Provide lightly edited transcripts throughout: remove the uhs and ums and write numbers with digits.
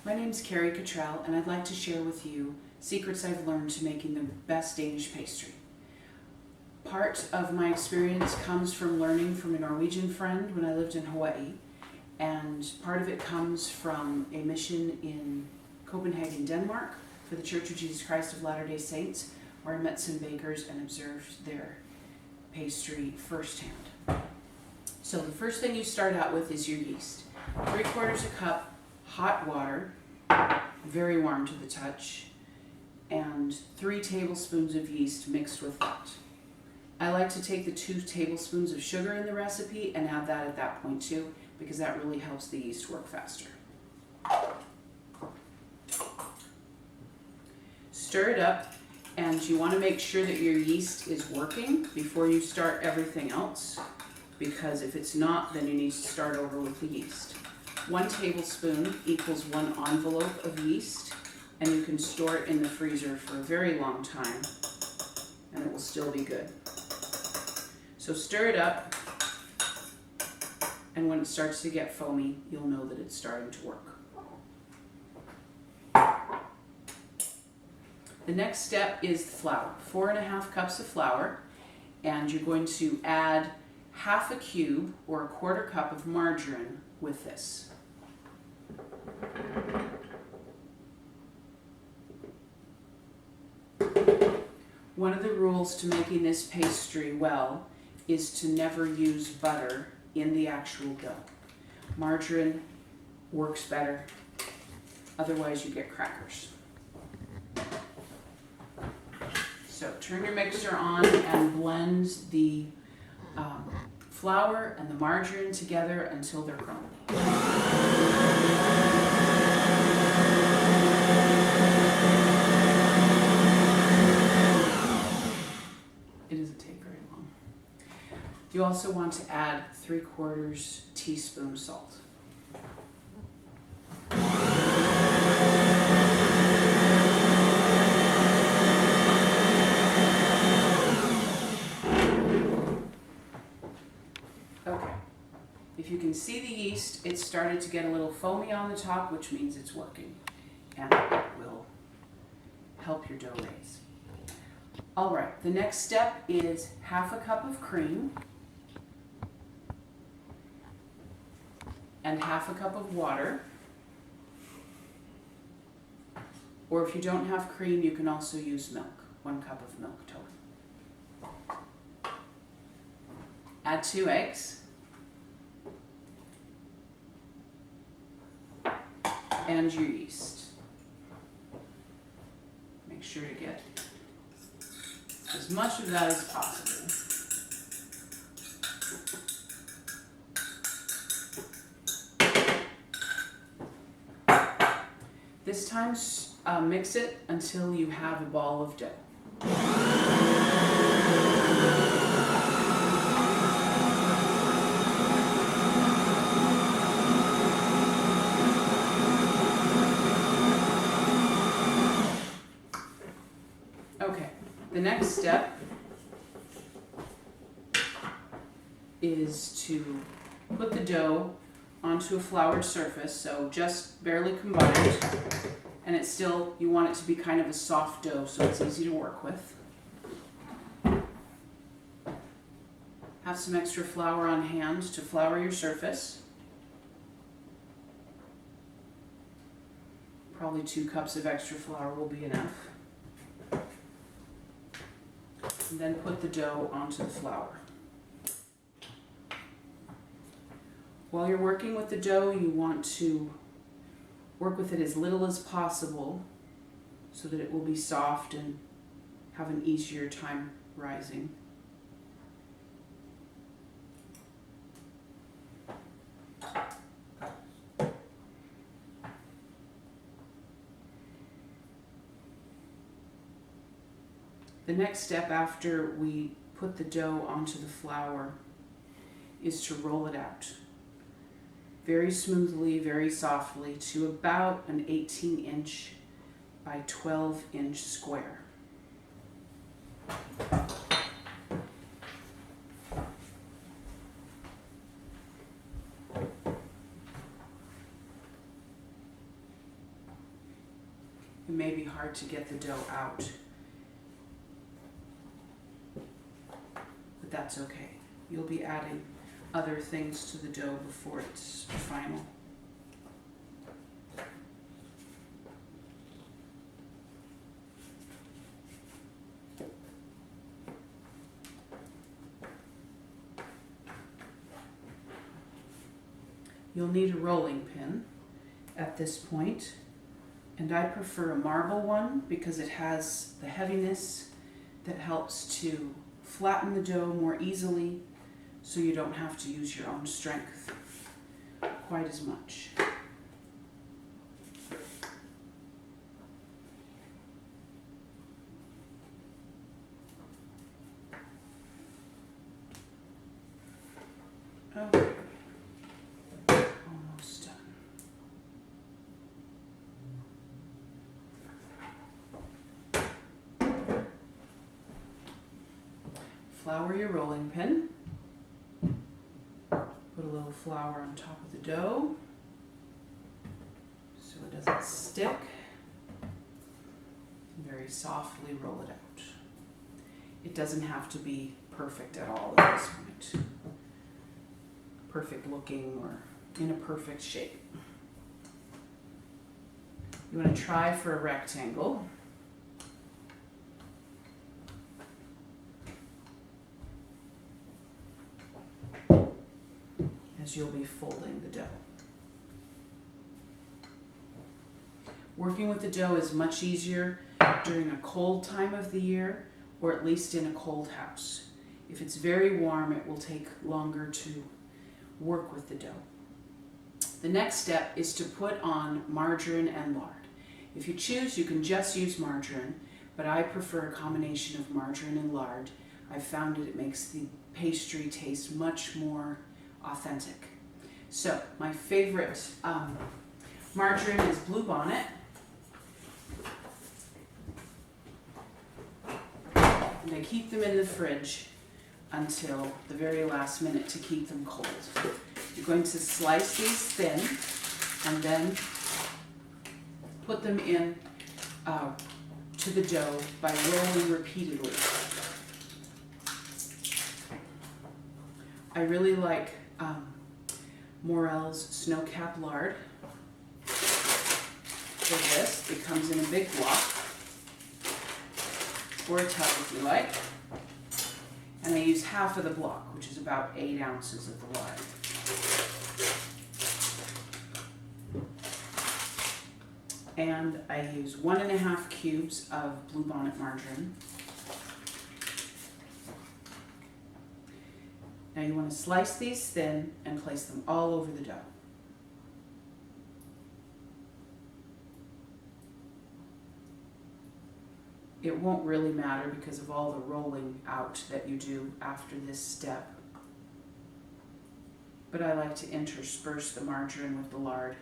My name's Keri Cottrell, and I'd like to share with you secrets I've learned to making the best Danish pastry. Part of my experience comes from learning from a Norwegian friend when I lived in Hawaii, and part of it comes from a mission in Copenhagen, Denmark, for the Church of Jesus Christ of Latter-day Saints, where I met some bakers and observed their pastry firsthand. So the first thing you start out with is your yeast. 3/4 cup hot water, very warm to the touch, and 3 tablespoons of yeast mixed with that. I like to take the 2 tablespoons of sugar in the recipe and add that at that point too, because that really helps the yeast work faster. Stir it up, and you want to make sure that your yeast is working before you start everything else, because if it's not, then you need to start over with the yeast. 1 tablespoon equals 1 envelope of yeast, and you can store it in the freezer for a very long time, and it will still be good. So stir it up, and when it starts to get foamy, you'll know that it's starting to work. The next step is the flour. 4½ cups of flour, and you're going to add 1/2 cube or 1/4 cup of margarine with this. One of the rules to making this pastry well is to never use butter in the actual dough. Margarine works better, otherwise you get crackers. So turn your mixer on and blend the flour and the margarine together until they're crumbly. It doesn't take very long. You also want to add 3/4 teaspoon salt. Okay, if you can see the yeast, it's started to get a little foamy on the top, which means it's working, and it will help your dough raise. All right, the next step is 1/2 cup of cream and 1/2 cup of water. Or if you don't have cream, you can also use milk, 1 cup of milk total. Add 2 eggs. And your yeast. Make sure to get as much of that as possible. This time, mix it until you have a ball of dough. Okay, the next step is to put the dough onto a floured surface, so just barely combined, and it's still, you want it to be kind of a soft dough so it's easy to work with. Have some extra flour on hand to flour your surface. Probably 2 cups of extra flour will be enough. And then put the dough onto the flour. While you're working with the dough, you want to work with it as little as possible so that it will be soft and have an easier time rising. The next step after we put the dough onto the flour is to roll it out. Very smoothly, very softly, to about an 18-inch by 12-inch square. It may be hard to get the dough out, but that's okay. You'll be adding other things to the dough before it's final. You'll need a rolling pin at this point, and I prefer a marble one because it has the heaviness that helps to flatten the dough more easily, so you don't have to use your own strength quite as much. Okay. Almost done. Flour your rolling pin. Put a little flour on top of the dough so it doesn't stick. Very softly roll it out. It doesn't have to be perfect at all at this point. Perfect looking or in a perfect shape. You want to try for a rectangle. As you'll be folding the dough. Working with the dough is much easier during a cold time of the year, or at least in a cold house. If it's very warm, it will take longer to work with the dough. The next step is to put on margarine and lard. If you choose, you can just use margarine, but I prefer a combination of margarine and lard. I've found it makes the pastry taste much more authentic. So my favorite margarine is Blue Bonnet. And I keep them in the fridge until the very last minute to keep them cold. You're going to slice these thin and then put them in to the dough by rolling repeatedly. I really like Morel's Snow-Capped Lard for this. It comes in a big block, or a tub if you like. And I use half of the block, which is about 8 ounces of the lard. And I use 1.5 cubes of Blue Bonnet margarine. Now you want to slice these thin and place them all over the dough. It won't really matter because of all the rolling out that you do after this step. But I like to intersperse the margarine with the lard.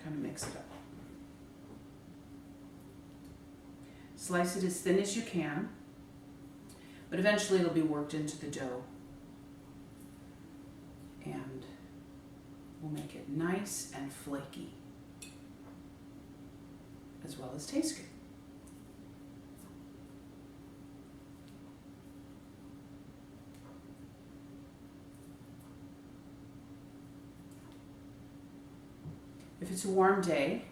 Kind of mix it up. Slice it as thin as you can, but eventually it'll be worked into the dough. And we'll make it nice and flaky, as well as taste good. If it's a warm day,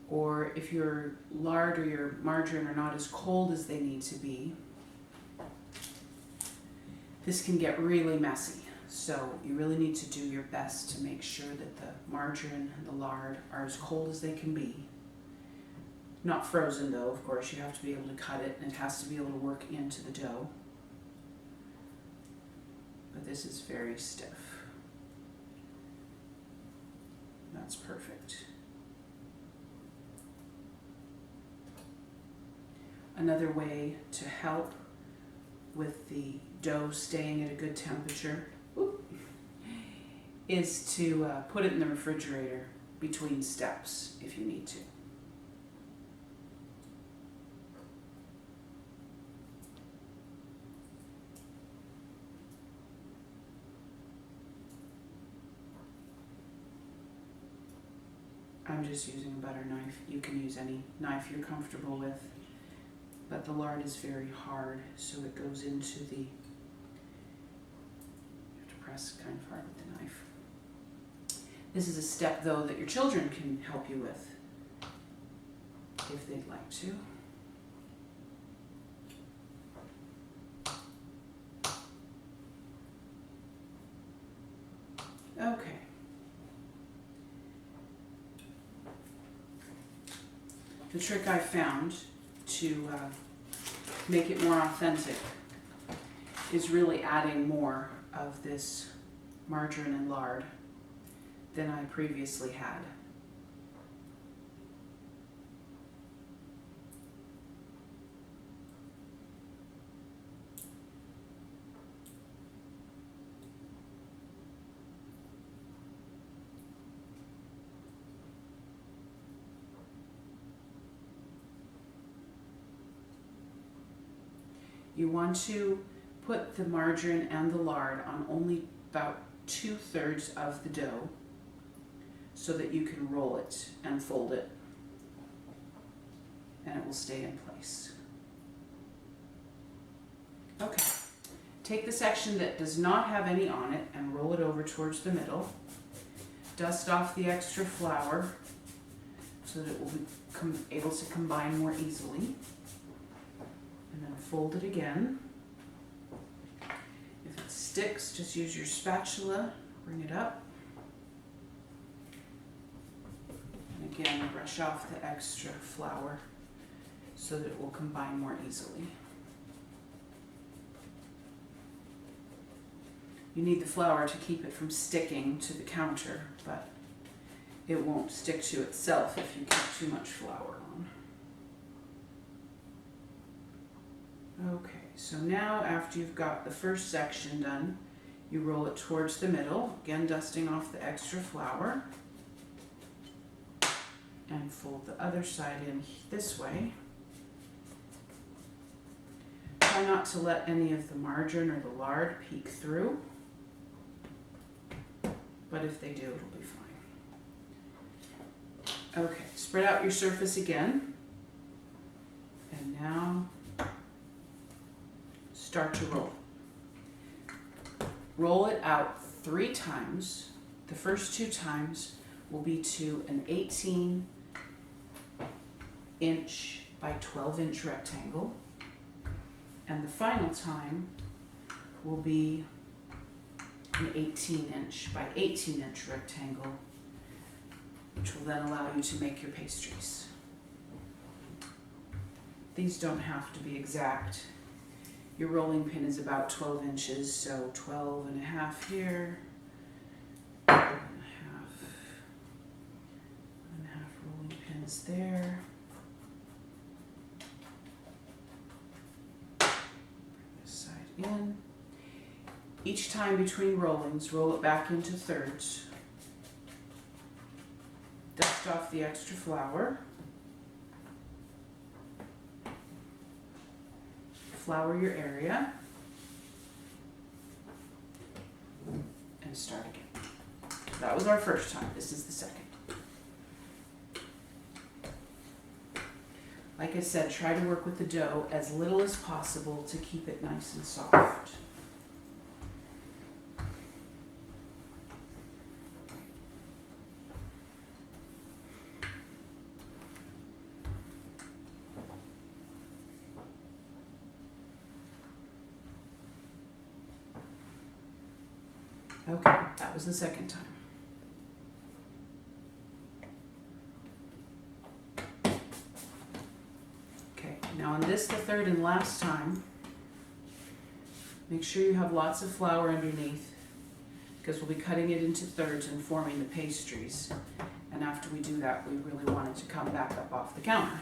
or if your lard or your margarine are not as cold as they need to be, this can get really messy. So you really need to do your best to make sure that the margarine and the lard are as cold as they can be. Not frozen though, of course. You have to be able to cut it and it has to be able to work into the dough. But this is very stiff. That's perfect. Another way to help with the dough staying at a good temperature is to put it in the refrigerator between steps if you need to. I'm just using a butter knife. You can use any knife you're comfortable with, but the lard is very hard, so it goes into the, you have to press kind of hard with the knife. This is a step, though, that your children can help you with if they'd like to. Okay. The trick I found to make it more authentic is really adding more of this margarine and lard than I previously had. You want to put the margarine and the lard on only about 2/3 of the dough so that you can roll it and fold it and it will stay in place. Okay, take the section that does not have any on it and roll it over towards the middle. Dust off the extra flour so that it will be able to combine more easily. And then fold it again. If it sticks, just use your spatula, bring it up. And again, brush off the extra flour so that it will combine more easily. You need the flour to keep it from sticking to the counter, but it won't stick to itself if you keep too much flour on. Okay, so now after you've got the first section done, you roll it towards the middle, again dusting off the extra flour, and fold the other side in this way. Try not to let any of the margarine or the lard peek through, but if they do, it'll be fine. Okay, spread out your surface again, and now start to roll. Roll it out 3 times. The first 2 times will be to an 18-inch by 12-inch rectangle. And the final time will be an 18-inch by 18-inch rectangle, which will then allow you to make your pastries. These don't have to be exact. Your rolling pin is about 12 inches, so 12 and a half here, 12 and a half rolling pins there. Bring this side in. Each time between rollings, roll it back into thirds. Dust off the extra flour. Flour your area, and start again. That was our first time. This is the second. Like I said, try to work with the dough as little as possible to keep it nice and soft. Okay, that was the second time. Okay, now on this, the third and last time, make sure you have lots of flour underneath because we'll be cutting it into thirds and forming the pastries. And after we do that, we really want it to come back up off the counter.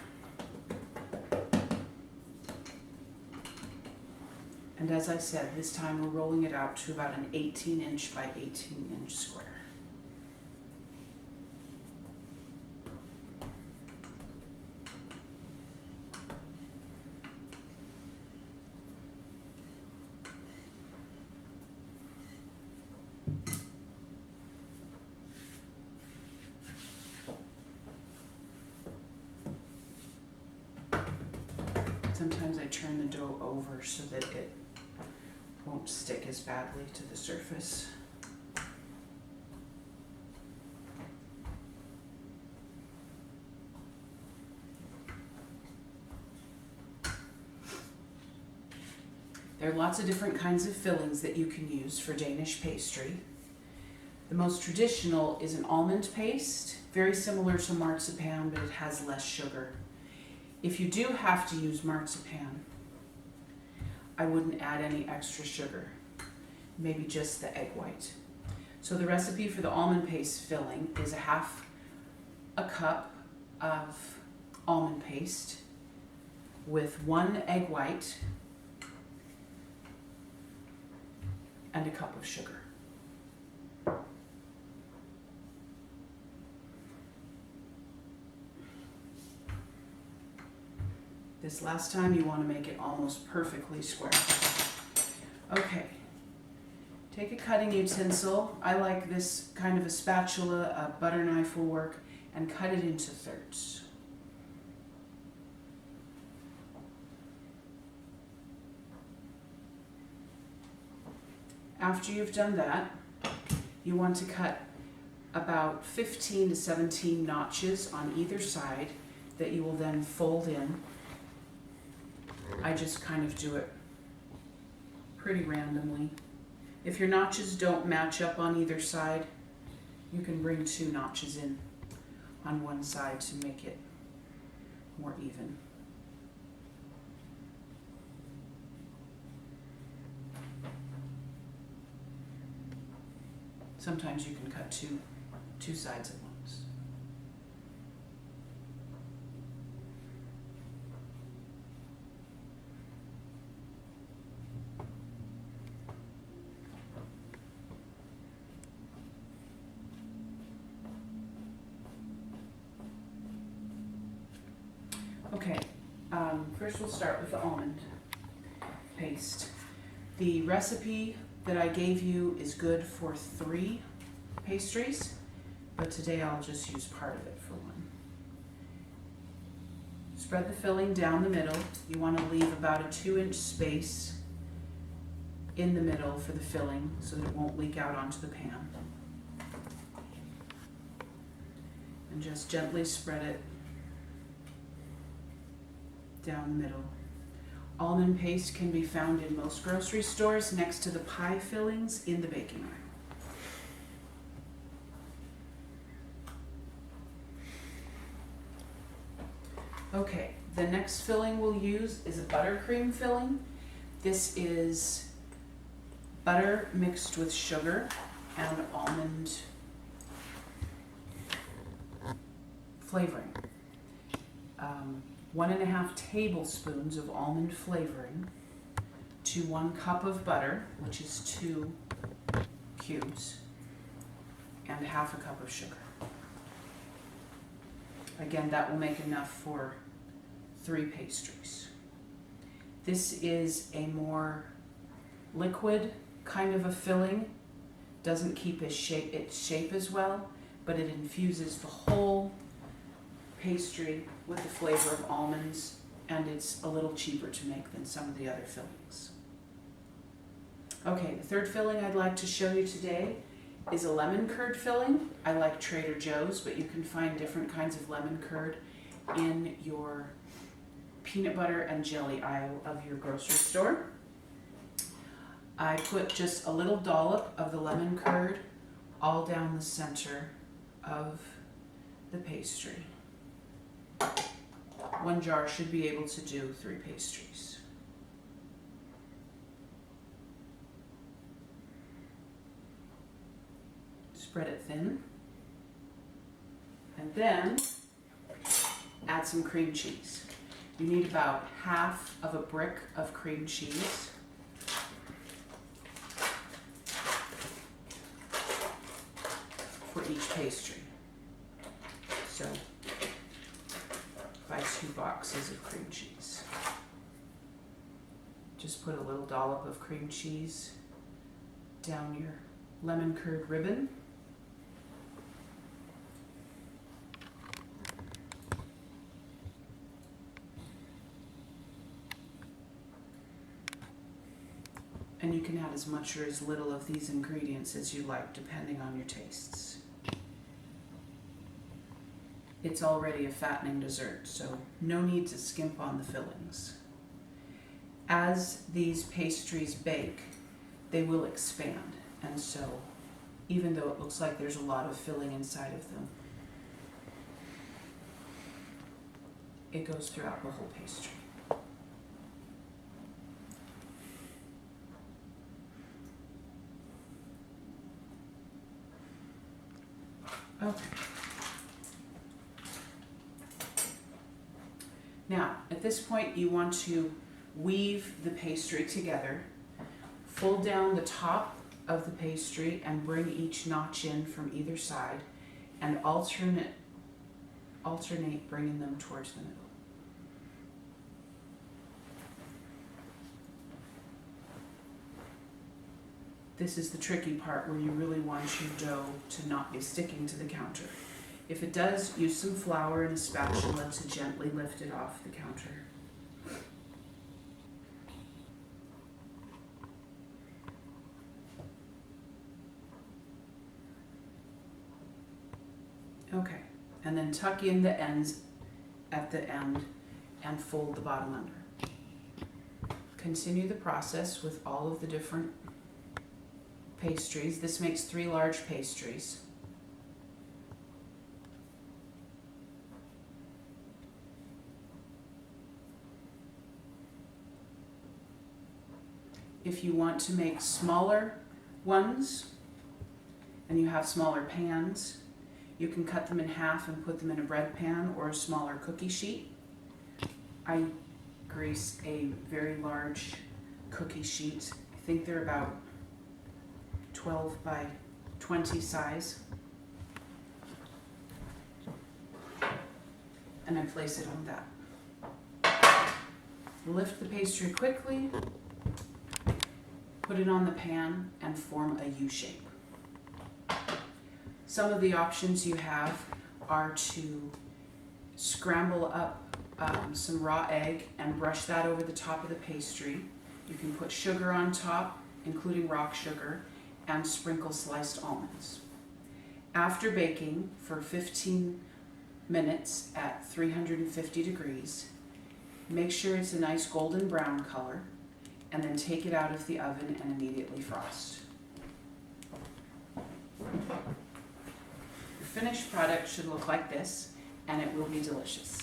And as I said, this time we're rolling it out to about an 18-inch by 18-inch square. dough over so that it won't stick as badly to the surface. There are lots of different kinds of fillings that you can use for Danish pastry. The most traditional is an almond paste, very similar to marzipan, but it has less sugar. If you do have to use marzipan, I wouldn't add any extra sugar, maybe just the egg white. So the recipe for the almond paste filling is 1/2 cup of almond paste with 1 egg white and 1 cup of sugar. This last time you want to make it almost perfectly square. Okay, take a cutting utensil. I like this kind of a spatula, a butter knife will work, and cut it into thirds. After you've done that, you want to cut about 15 to 17 notches on either side that you will then fold in. I just kind of do it pretty randomly. If your notches don't match up on either side, you can bring 2 notches in on one side to make it more even. Sometimes you can cut two sides at once. Okay, first we'll start with the almond paste. The recipe that I gave you is good for 3 pastries, but today I'll just use part of it for 1. Spread the filling down the middle. You want to leave about a 2-inch space in the middle for the filling so that it won't leak out onto the pan. And just gently spread it down the middle. Almond paste can be found in most grocery stores next to the pie fillings in the baking aisle. Okay, the next filling we'll use is a buttercream filling. This is butter mixed with sugar and almond flavoring. 1.5 tablespoons of almond flavoring to 1 cup of butter, which is 2 cubes, and 1/2 cup of sugar. Again, that will make enough for 3 pastries. This is a more liquid kind of a filling. Doesn't keep its shape as well, but it infuses the whole pastry with the flavor of almonds, and it's a little cheaper to make than some of the other fillings. Okay, the third filling I'd like to show you today is a lemon curd filling. I like Trader Joe's, but you can find different kinds of lemon curd in your peanut butter and jelly aisle of your grocery store. I put just a little dollop of the lemon curd all down the center of the pastry. 1 jar should be able to do 3 pastries. Spread it thin, and then add some cream cheese. You need about 1/2 of a brick of cream cheese. For each pastry. So, buy 2 boxes of cream cheese. Just put a little dollop of cream cheese down your lemon curd ribbon. And you can add as much or as little of these ingredients as you like, depending on your tastes. It's already a fattening dessert, so no need to skimp on the fillings. As these pastries bake, they will expand, and so even though it looks like there's a lot of filling inside of them, it goes throughout the whole pastry. Okay. Now, at this point, you want to weave the pastry together. Fold down the top of the pastry and bring each notch in from either side, and alternate bringing them towards the middle. This is the tricky part where you really want your dough to not be sticking to the counter. If it does, use some flour and a spatula to gently lift it off the counter. Okay, and then tuck in the ends at the end and fold the bottom under. Continue the process with all of the different pastries. This makes 3 large pastries. If you want to make smaller ones and you have smaller pans, you can cut them in half and put them in a bread pan or a smaller cookie sheet. I grease a very large cookie sheet. I think they're about 12 by 20 size. And I place it on that. Lift the pastry quickly, put it on the pan, and form a U shape. Some of the options you have are to scramble up some raw egg and brush that over the top of the pastry. You can put sugar on top, including rock sugar, and sprinkle sliced almonds. After baking for 15 minutes at 350 degrees, make sure it's a nice golden brown color, and then take it out of the oven and immediately frost. Your finished product should look like this, and it will be delicious.